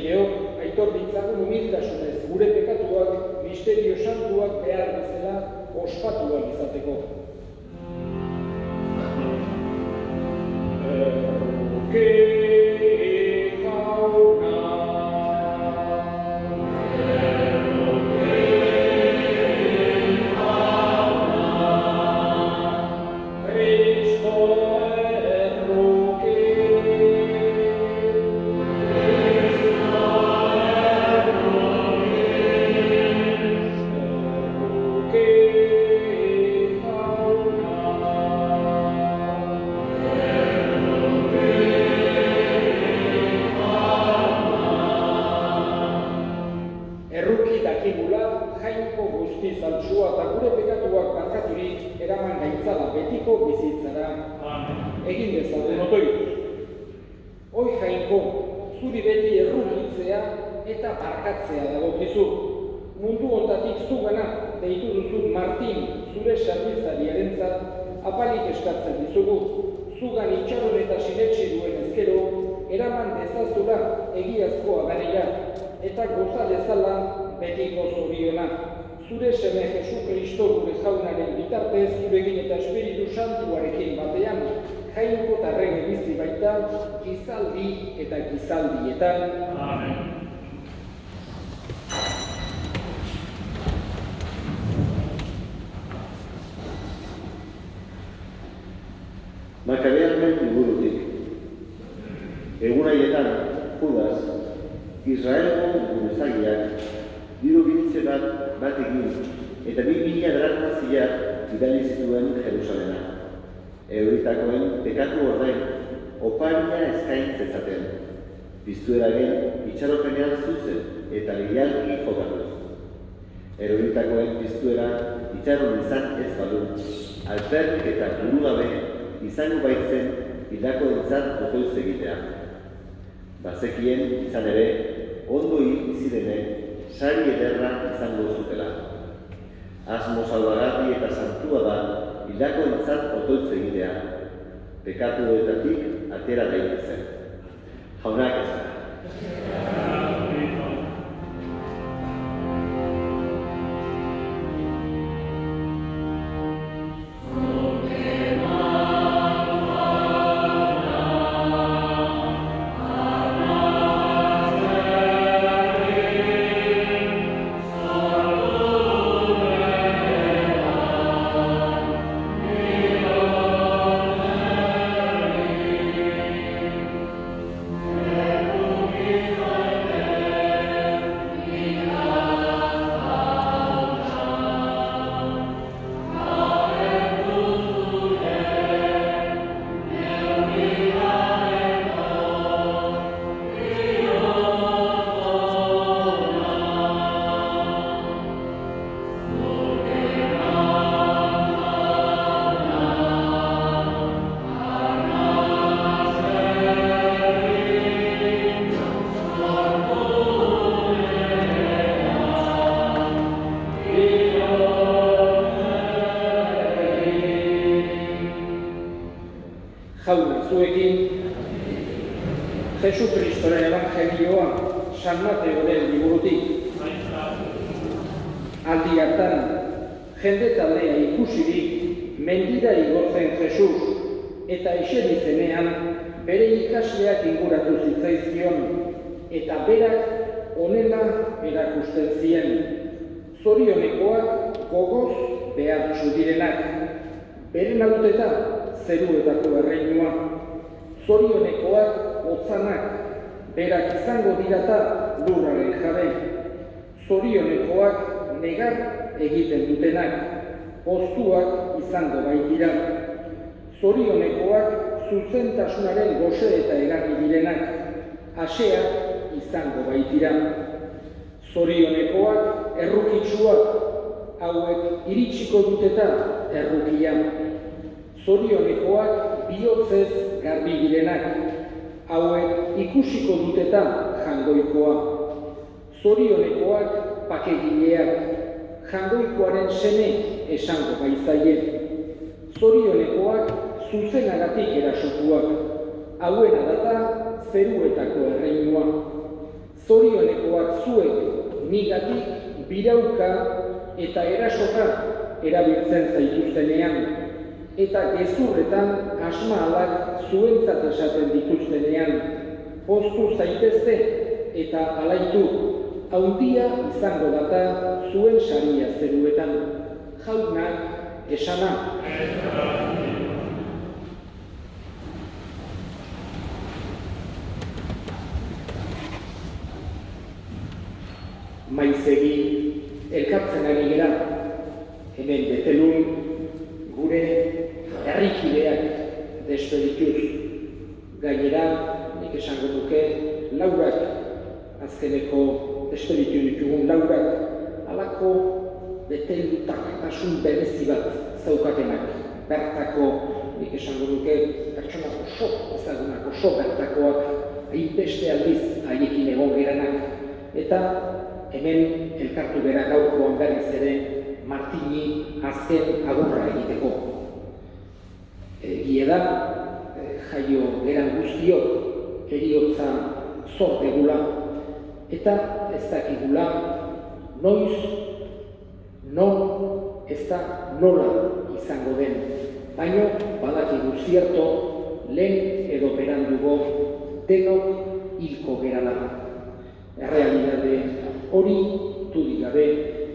Senideok, aitor ditzagun humiltasunez gure pekatuak misterio santuak behar bezala ospatuak izateko. Jainko guzti zaltsua eta gure pekatuak barkaturik eraman gaitzala betiko bizitzara. Egin dezagun otoituz. Hoi Jainko, zuri beti errukitzea eta barkatzea dagokizu. Mundu hontatik zugana deitu duzun Martin, zure serbitzariarentzat apalik eskatzen dizugu. Zugan itxaron eta sinetsi duen ezkero, eraman dezazula egiazkoa garela eta goza dezala betiko zoriona. Zure seme Jesu Kristo gure jaunaren bitartez, zurekin eta Espiritu Santuarekin batean, Jainko eta Errege bizi baita, gizaldi eta gizaldietan. Amen. Makabearren liburutik. Egun haietan, Judas, Israelgo buruzagiak, diru biltze bat egin, eta 2000 drakmazia bidali zituen Jerusalena. Euritakoen pekatu ordain, oparia eskain zezaten. Piztueragen itxaropenean zuzen eta leialki jokatuz. Euritakoen piztuera itxaron izan ez badu, alperrik eta burugabe izango baitzen hildako entzat otoitz egitea. Bazekien izan ere, ondo hil zirenek, sari ederra izango zutela. Asmo salbagarri eta santua da hildako entzat otoitz egitea. Pekatuetatik atera daitezen. Jaunak esan. Jauna, zuekin, Jesu Kristoren evangelioa San Mateoren liburutik. Aldi hartan, jende taldea ikusirik mendira igotzen Jesus, eta eseri zenean bere ikasleak inguratu zitzaizkion, eta berak honela erakusten zien. Zorionekoak gogoz behartsu direnak, beren aldeta zeruetako erreinua. Zorionekoak hotzanak, berak izango dirata lurraren jabe. Zorionekoak negar egiten dutenak, poztuak izango baitira. Zorionekoak zuzentasunaren goze eta egarri direnak, aseak izango baitira. Zorionekoak errukitsuak, hauek iritsiko duteta errukia. Zorionekoak bihotzez garbi direnak, hauek ikusiko duteta jangoikoa. Zorionekoak pakegileak, jangoikoaren seme esango baitzaie. Zorionekoak zuzenagatik erasotuak, hauena data zeruetako erreinua. zorionekoak zuek nigatik birauka eta erasoka erabiltzen zaituztenean, eta gezurretan asmaalak zuentzat esaten dituztenean, poztu zaitezte eta alaitu, haundia izango data zuen saria zeruetan, jaunak esana. Maizegi elkartzen ari gera, hemen betelun gure herrikideak despedituz. Gainera, nik esango duke, laurak, azkeneko despeditu ditugun laurak, halako betelutasun berezi bat zaukatenak. Bertako, nik esango duke, pertsona oso ezagunak, oso bertakoak, hainbeste aldiz haiekin egon geranak. Eta hemen elkartu bera gaurkoan berriz ere Martini azken agurra egiteko. Egia da, jaio geran guztiok heriotza zortegula, eta ez dakigula noiz, non, ez da nola izango den. Baina badakigu zierto, lehen edo berandugo denok hilko gerala. Errealidade hori dudik gabe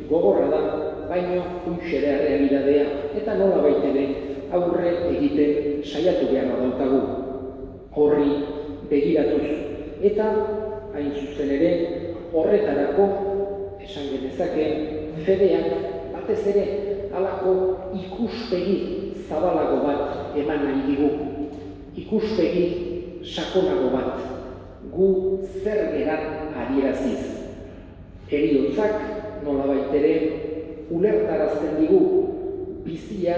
gogorra da, baino huixera errealidadea eta nola baitere aurre egiten saiatu beharra daukagu. Horri begiratuz eta hain zuzen ere horretarako esan genezake fedeak batez ere halako ikuspegi zabalago bat eman nahi digu. Ikuspegi sakonago bat. Gu zer geran adieraziz. Heriotzak nolabait ere ulertarazten digu bizia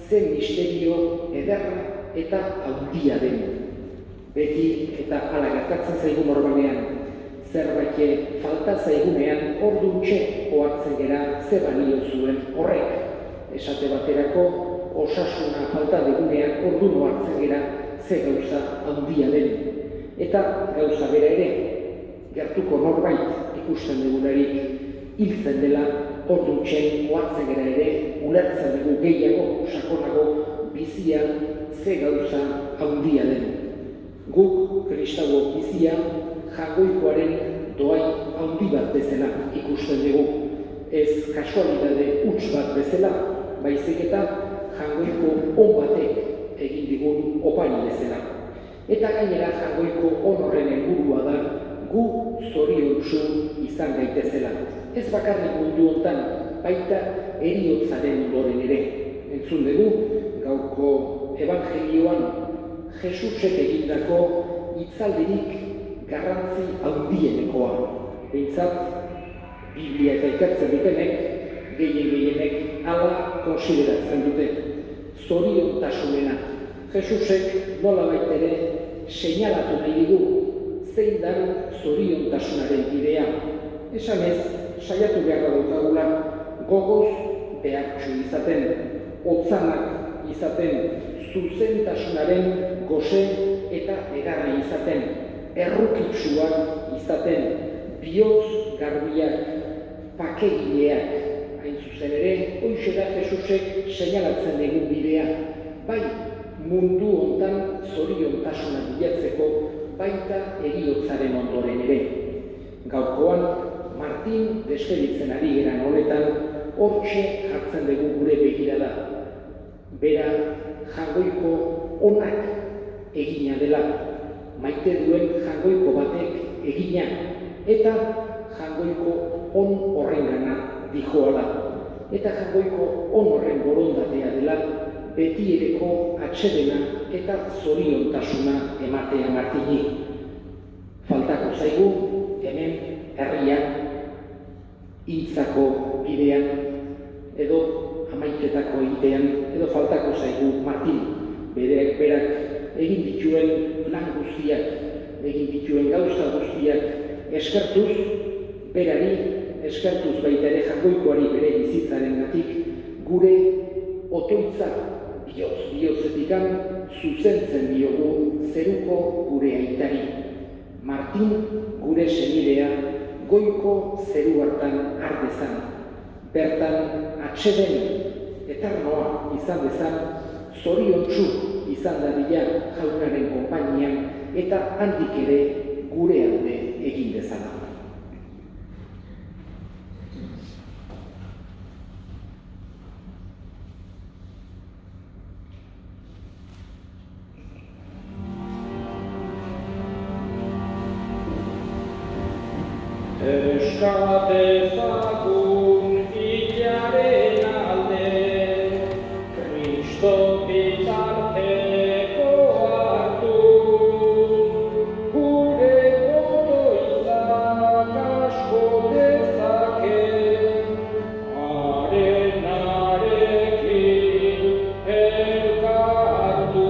zen misterio ederra eta handia den. Beti eta hala gertatzen zaigu normalean, zerbait falta zaigunean orduntxe ohartzen gera ze balio zuen horrek. Esate baterako osasuna falta digunean ordun ohartzen gera ze gauza handia den. Eta gauza bera ere, gertuko norbait ikusten dugularik hiltzen dela orduntxe ohartzen gera ere ulertzen dugu gehiago, sakonago bizia ze gauza handia den. Guk kristau bizia jagoikoaren doai handi bat bezala ikusten dugu. Ez kasualidade huts bat bezala, baizik eta jagoiko on batek egin digun opari bezala. Eta gainera jagoiko horren helburua da gu zoriontsu izan gaitezela. Ez bakarrik mundu hontan, baita heriotzaren ondoren ere. Entzun dugu, gaurko evangelioan Jesusek egindako hitzaldirik garrantzi handienekoa. Behintzat, Biblia eta ikertzen dutenek, gehienek hala konsideratzen dute. Zoriontasunena. Jesusek nolabait ere seinalatu nahi digu zein da zoriontasunaren bidea. Esanez, saiatu beharra daukagula gogoz behartsu izaten, otzanak izaten, zuzentasunaren gose eta egarri izaten, errukitsuak izaten, bihotz garbiak, pakegileak. Hain zuzen ere, hoixe da Jesusek seinalatzen digun bidea, bai mundu hontan zoriontasuna bilatzeko, baita heriotzaren ondoren ere. Gaurkoan, Martin despeditzen ari geran honetan, hortxe jartzen dugu gure begirada. Bera, jangoiko onak egina dela, maite duen jangoiko batek egina, eta jangoiko on horrengana dijoala. Eta jangoiko on horren borondatea dela, betiereko atsedena eta zoriontasuna ematea Martini. Faltako zaigu, hemen herrian, hiltzako bidean, edo amaiketako egitean, edo faltako zaigu Martin. Berak egin dituen lan guztiak, egin dituen gauza guztiak eskertuz, berari eskertuz baita ere jagoikoari bere bizitzarengatik gure otoitza bihotz-bihotzetikan zuzentzen diogu zeruko gure aitari. Martin, gure senidea, goiko zeru hartan ardezan, bertan atseden eternoa izan dezan, zoriontsu izan dadila jaunaren konpainian eta handik ere gure alde egin dezala. Eskadezagun hilaren alde, Kristo bitarteko hartu, gure botoizak asko dezake, harenarekin elkartu.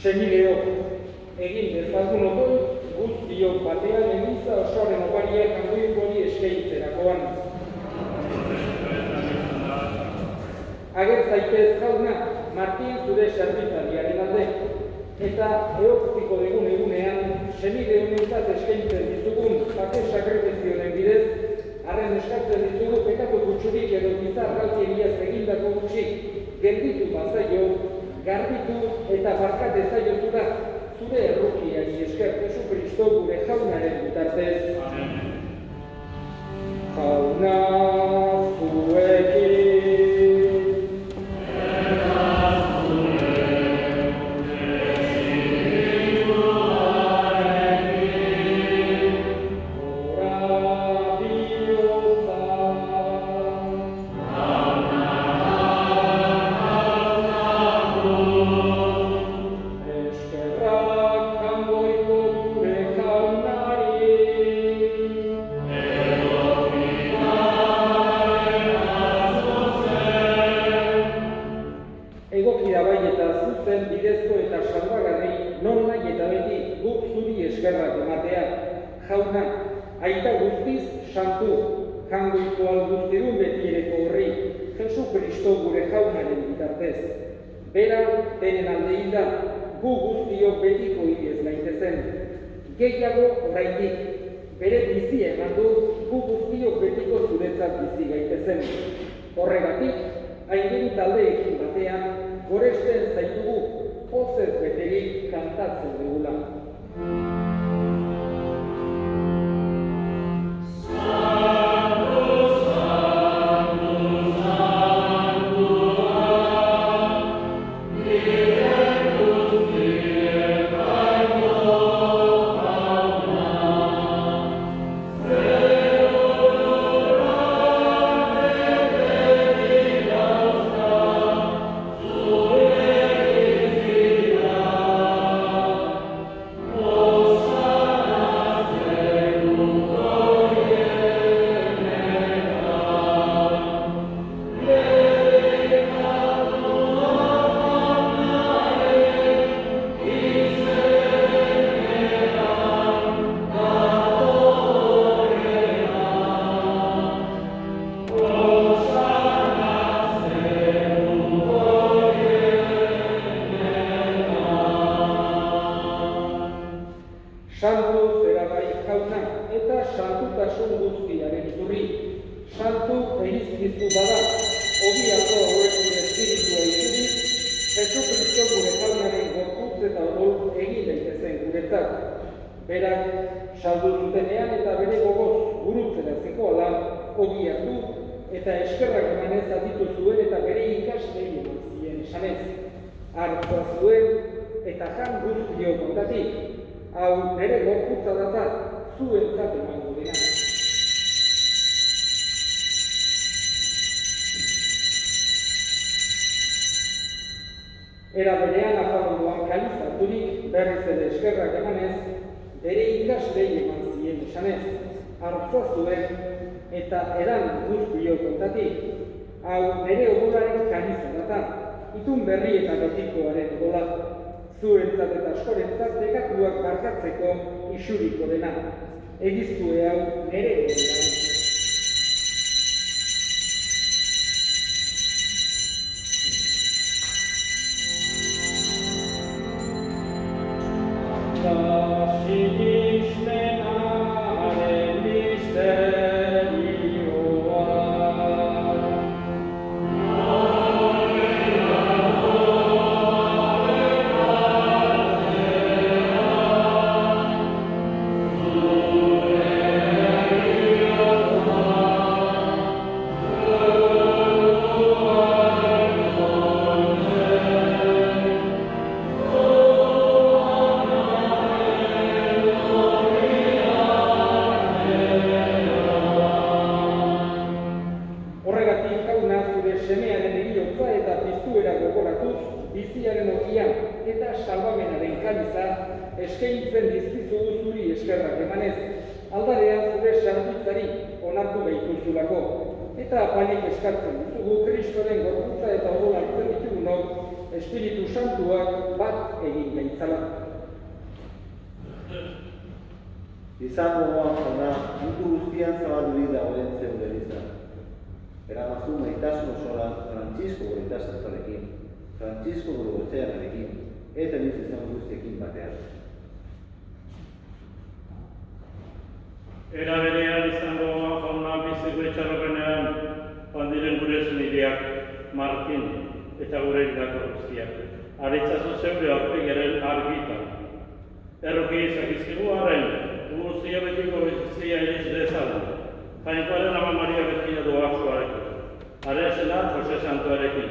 Senideo, egin dezagun odoi, guztiok batean eliza osoaren opariak hangoikori eskeitzerakoan. Ager zaitez jauna, Martin zure zerbitzariaren alde, eta eotziko dugun egunean, senide honentzat eskaintzen dizugun bake sakrifizioen bidez, arren eskatzen ditugu pekatu gutxurik edo bizarralkeriaz egindako gutxi, gelditu bazaio, garbitu eta barkat ezaiozura zure errukiari esker Jesu Kristo gure jaunaren bitartez. Jauna zuekin. Eskerrak jauna, aita guztiz santu, jangoiko alduztirun betiereko horri, Jesu Kristo gure jaunaren bitartez. Bera, denen alde hilda, gu guztiok betiko hilez gaitezen. Gehiago oraindik, bere bizia eman du, gu guztiok betiko zuretzat bizi gaitezen. Horregatik, aingeru taldeekin batean, goresten zaitugu, pozez beterik kantatzen dugula. Santu zera bai jauna eta santutasun guztiaren iturri. Santu egizkizu bada, ogiako hauek gure espiritua ituri, Jesu Kristo gure jaunaren gorputz eta odol egin daitezen guretzat. Berak, saldu zutenean eta bere gogoz gurutzera zekoala, ogi hartu eta eskerrak emanez aditu zuen eta bere ikaslei eman zien esanez. Hartza zuen eta jan guztio kontatik. Hau nere gorputza data zuentzat emango dena. Era berean afalondoan kaliz harturik berriz ere eskerrak emanez, bere ikaslei eman zien esanez. Hartza zuen eta edan guztio kontatik. Hau nere odolaren kaliza data, itun berri eta betikoaren odola. Zuentzat eta askorentzat dekatuak barkatzeko isuriko dena. Egiztue hau nere egoera. Biziaren ogian eta salbamenaren kaliza eskaintzen dizkizugu zuri eskerrak emanez, aldarean zure santutzari onartu gaituzulako. Eta apanik eskartzen dizugu Kristoren gorputza eta odola hartzen ditugunok Espiritu Santuak bat egin gaitzala. Izan gogoan jauna, mundu guztian zabaldurik dagoen zeure izan. Eramazu maitasun osoa Frantzisko goita santuarekin. Frantzisko Gorgotxeanarekin, eta bizizan guztiekin batean. Era berean izango jauna biziko etxarropenean pandiren gure senideak Martin eta gure hildako guztiak. Aritzazu zeure aurpegaren argitan. Erroki izakizkigu arren, guztia betiko bizizia iriz dezagun. Jainkoaren Ama Maria Bettina doazuarekin. Arezena Jose Santuarekin.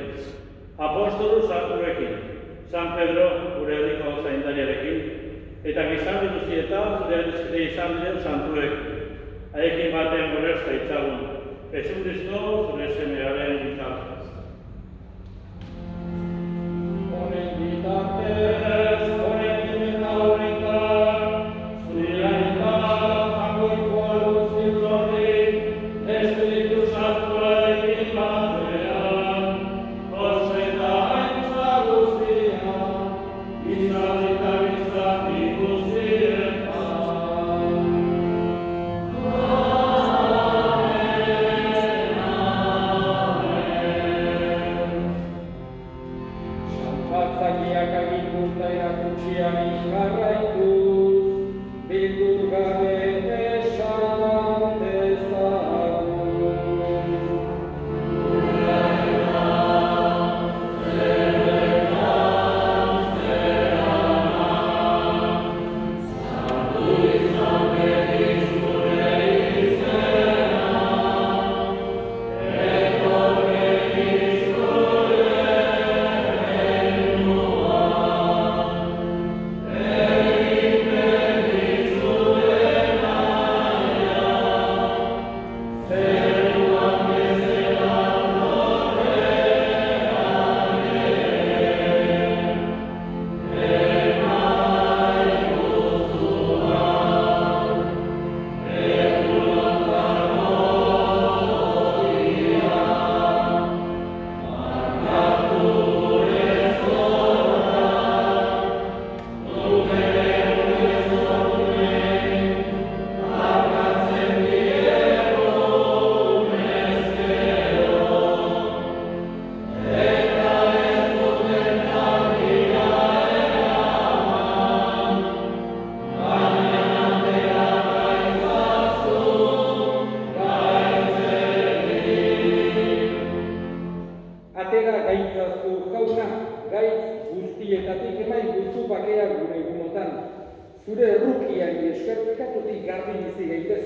Apostolu Santuekin, San Pedro gure herriko zaindariarekin, eta gizarri guztietan zure adizkide izan diren santuekin. Haiekin batean gorezta itzagun, Jesu Kristo zure semearen bitartez. Honen bitartez, honekin eta horretan, zure aritan, jangoiko alduzin lorri, Espiritu Santuarekin batean. Bizarrita bizarri guztietan.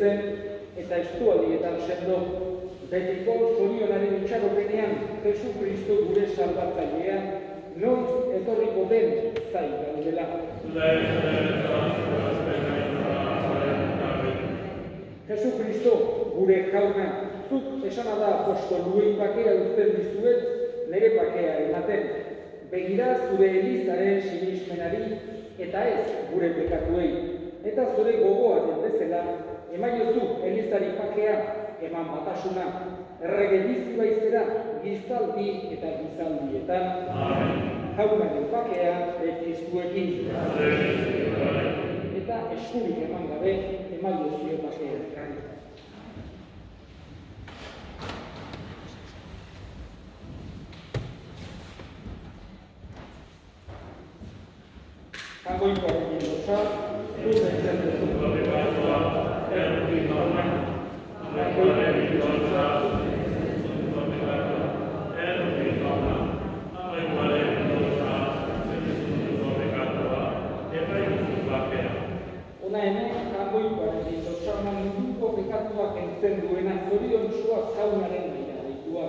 zen eta estualdietan sendo. Betiko zorionaren itxaropenean Jesu Kristo gure salbatzailea noiz etorriko den zai gaudela. Jesu Kristo gure jauna, zuk esana da apostoluei bakea uzten dizuet, nire bakea ematen. Begira zure Elizaren sinismenari eta ez gure pekatuei. Eta zure gogoaren bezala, emaiozu Elizari bakea, eman batasuna, errege bizi baizera, gizaldi eta gizaldietan. Jaunaren bakea beti zuekin. Eta eskurik eman gabe, emaiozu bakea. Jagoikoaren indosa, zuen zendezu. Ona hemen, jagoikoaren indosa, munduko pekatuak entzen duena, zorion suak jaunaren maila deitua.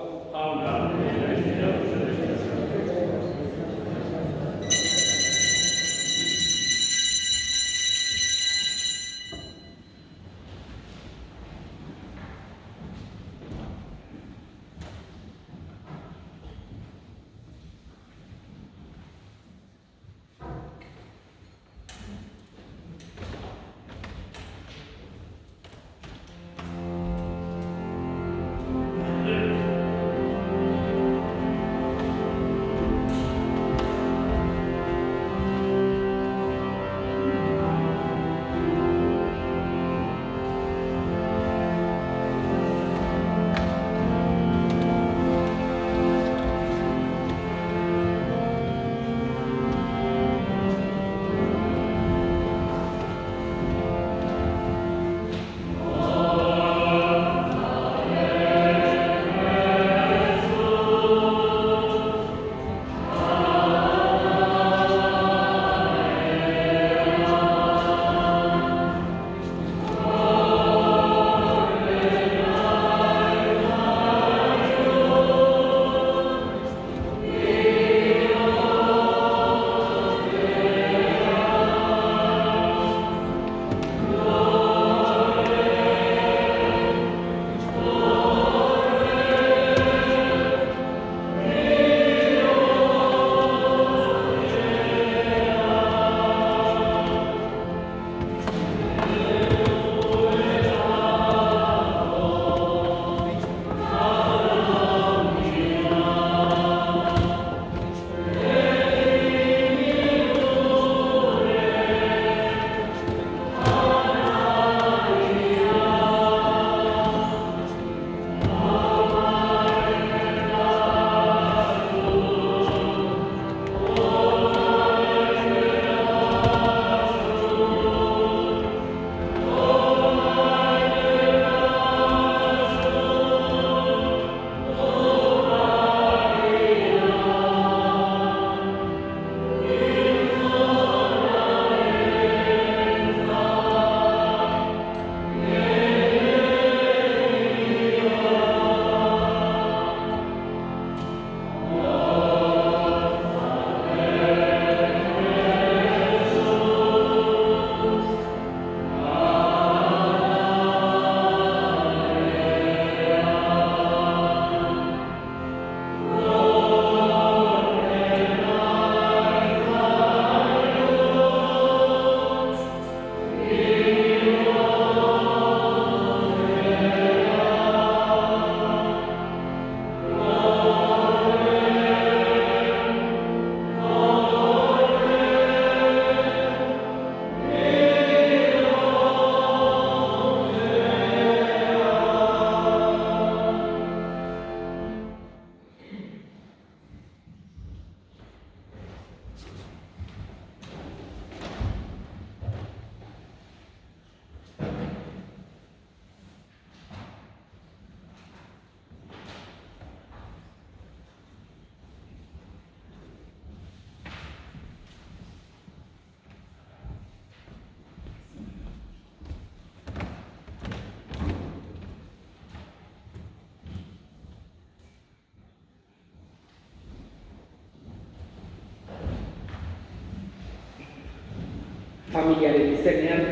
familiaren izenean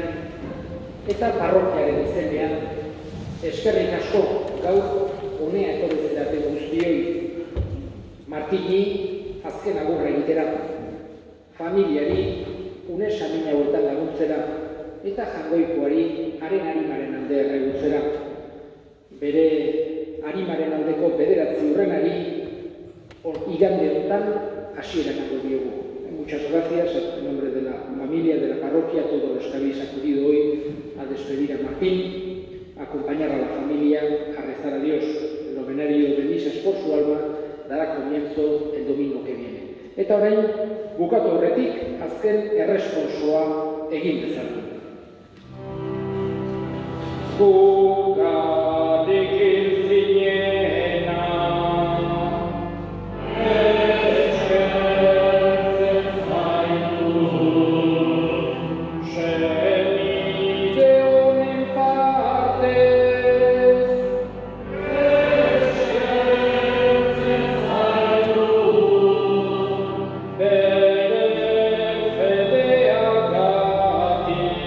eta parrokiaren izenean eskerrik asko gaur honea etorri zarete guztioi Martini azken agurra egitera, familiari une samin hauetan laguntzera eta Jangoikoari haren arimaren alde erregutzera. Bere arimaren aldeko 9 urrenari igande honetan hasiera emango diogu. Muchas gracias en nombre de la familia, de la parroquia, a todos los que habéis acudido hoy a despedir a Martín, a acompañar a la familia, a rezar a Dios. El novenario de misas por su alma dará comienzo el domingo que viene. Eta orain, bukatu horretik, azken erresponsoa egin dezagun. Gugatik zinena, eskertzen zaitu, senide honen partez, eskertzen zaitu, bere fedeagatik.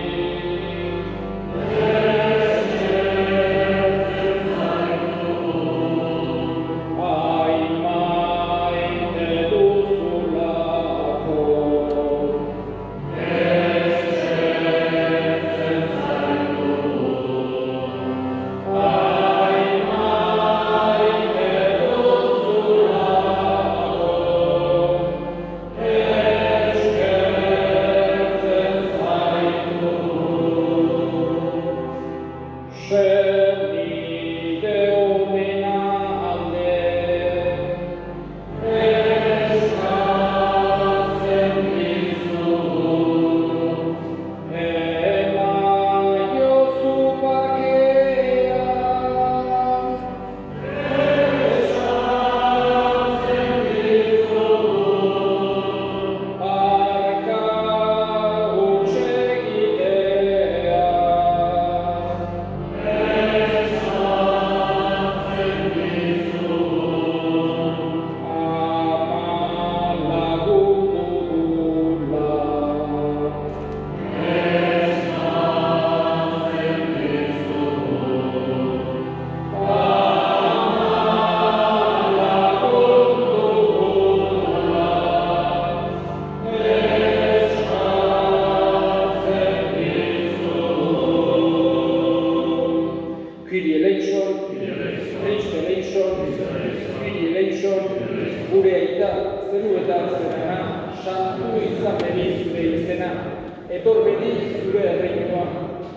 Senide honen alde, eskatzen dizugu, emaiozu bakea. Eskatzen dizugu, barka huts egitea. Kyrie eleison, Cristo eleison, Kyrie eleison, gure aita, zeru eta zerena, santu izan bedi zure izena, etor bedi zure erreinua,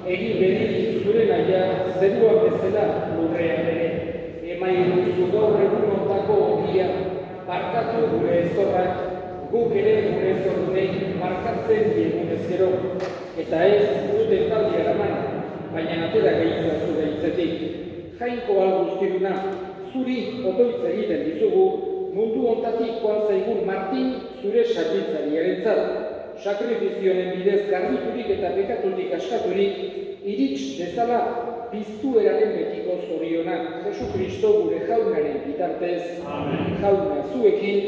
egin bedi zure nahia, zeruak bezala lurrean ere, emairuzu gaur egun ontako ogia, barkatu gure ezorrak, guk ere gure ezorrei markatzen diegunez gero, eta ez dute taldi eraman, baina atera gehiago zure hitzetik. Jainko guztiduna, zuri otoitz egiten dizugu, mundu hontatik joan zaigun Martin zure sarbitzariarentzat. Sakrifizioen bidez garbiturik eta pekatutik askaturik, irits dezala piztu eraren betiko zorionak. Jesu Kristo gure jaunaren bitartez, jauna zuekin,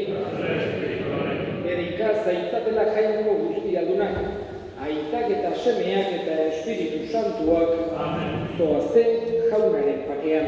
erika zaitzatela jainko guztialdunak, aitak eta semeak eta Espiritu Santuak zoazte jaunaren pakean.